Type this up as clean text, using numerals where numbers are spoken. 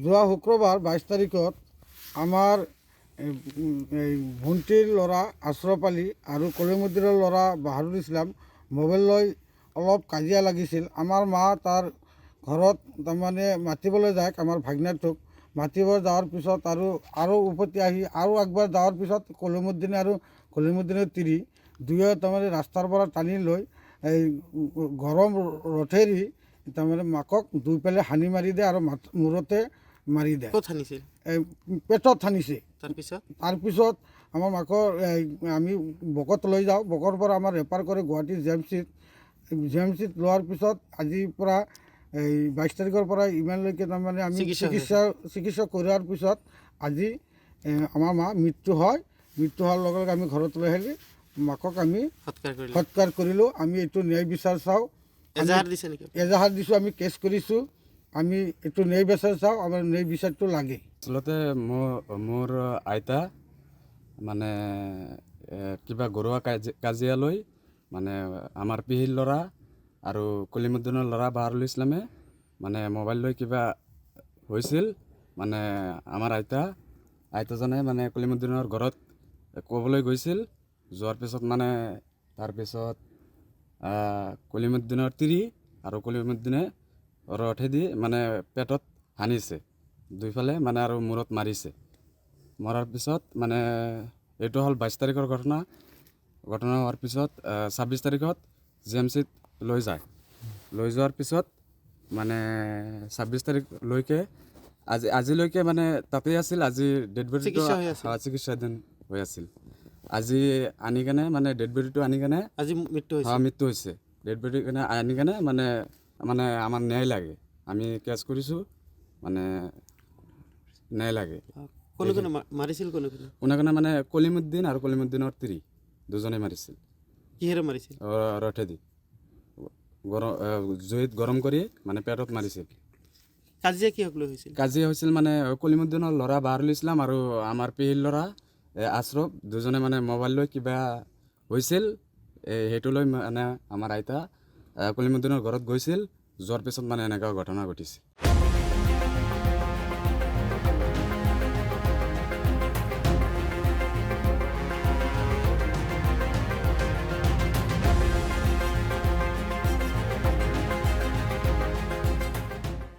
যোৱা শুক্ৰবাৰ 22 তাৰিখত আমাৰ এই ভণ্টিৰ ল'ৰা আশ্ৰফ আলী আৰু কলিমুদ্দিনৰ ল'ৰা বাহাদুৰ ইছলাম মোবাইল লৈ অলপ কাজিয়া লাগিছিল। আমাৰ মা তাৰ ঘৰত তাৰমানে মাতিবলৈ যায়, আমাৰ ভাগিনাটোক মাতিব যাওয়াৰ পিছত আৰু উভতি আহি আৰু একবাৰ যাওয়াৰ পিছত কলিমুদ্দিনে আৰু কলিমুদ্দিনেৰ তিৰি দুয়ো তাৰমানে ৰাস্তাৰ পৰা টানি লৈ এই গৰম ৰথেৰি তাৰমানে মাকক দুই পেলে হানি মাৰি দিয়ে আৰু মূৰতে মাৰি দিয়ে। ক'ত সানিছিল? এই পেটত সানিছে। তাৰপিছত আমাৰ মাকৰ আমি বকত লৈ যাওঁ, বকৰ পৰা আমাৰ ৰেফাৰ কৰে গুৱাহাটী জি এম চিত লোৱাৰ পিছত আজিৰ পৰা এই 22 তাৰিখৰ পৰা ইমানলৈকে তাৰমানে আমি চিকিৎসা কৰাৰ পিছত আজি আমাৰ মা মৃত্যু হয়। মৃত্যু হোৱাৰ লগে লগে আমি ঘৰত লৈ আহিলে মাকক আমি সৎকাৰ কৰিলোঁ। আমি এইটো ন্যায় বিচাৰ চাওঁ, এজাহাৰ দিছোঁ, আমি কেছ কৰিছোঁ, আমি এইটো ন্যায় বিচাৰ চাওঁ, আমাৰ ন্যায় বিচাৰটো লাগে। আচলতে মোৰ আইতা মানে কিবা ঘৰুৱা কাজিয়া লৈ মানে আমাৰ পেহীৰ ল'ৰা আৰু কলিমুদ্দিনৰ ল'ৰা বাহাদুৰ ইছলামে মানে মোবাইল লৈ কিবা হৈছিল। মানে আমাৰ আইতাজনে মানে কলিমুদ্দিনৰ ঘৰত ক'বলৈ গৈছিল। যোৱাৰ পিছত মানে তাৰপিছত কলিমুদ্দিনৰ তিৰি আৰু কলিমুদ্দিনে ৰথেদি মানে পেটত সানিছে দুইফালে মানে আৰু মূৰত মাৰিছে। মৰাৰ পিছত মানে এইটো হ'ল 22 তাৰিখৰ ঘটনা হোৱাৰ পিছত 26 তাৰিখত জি এম চিত লৈ যায়। লৈ যোৱাৰ পিছত মানে 26 তাৰিখলৈকে আজিলৈকে মানে তাতেই আছিল। আজি ডেড বডিটো চিকিৎসাধীন হৈ আছিল। আজি আনি কেনে মানে ডেড বডিটো আনি কেনে আজি মৃত্যু হৈছে। ডেড বডি কেনে আনি কেনে মানে আমাৰ ন্যায় লাগে। আমি কেছ কৰিছোঁ, মানে ন্যায় লাগে। কোনে মাৰিছিল? কোনে মানে কলিমুদ্দিন আৰু কলিমুদ্দিনৰ তিৰি দুজনে মাৰিছিল। কিহেৰে মাৰিছিল? ৰথেদি জুইত গৰম কৰি মানে পেটত মাৰিছিল। কাজিয়া কিহক লৈ হৈছিল? কাজিয়া হৈছিল মানে কলিমুদ্দিনৰ ল'ৰা বাহাদুৰ ইছলাম আৰু আমাৰ পেহীৰ ল'ৰা আশ্ৰফ দুজনে মানে মোবাইল লৈ কিবা হৈছিল। সেইটো লৈ মানে আমাৰ আইতা কলিমুদ্দিনৰ ঘৰত গৈছিল। যোৱাৰ পিছত মানে এনেকুৱা ঘটনা ঘটিছে।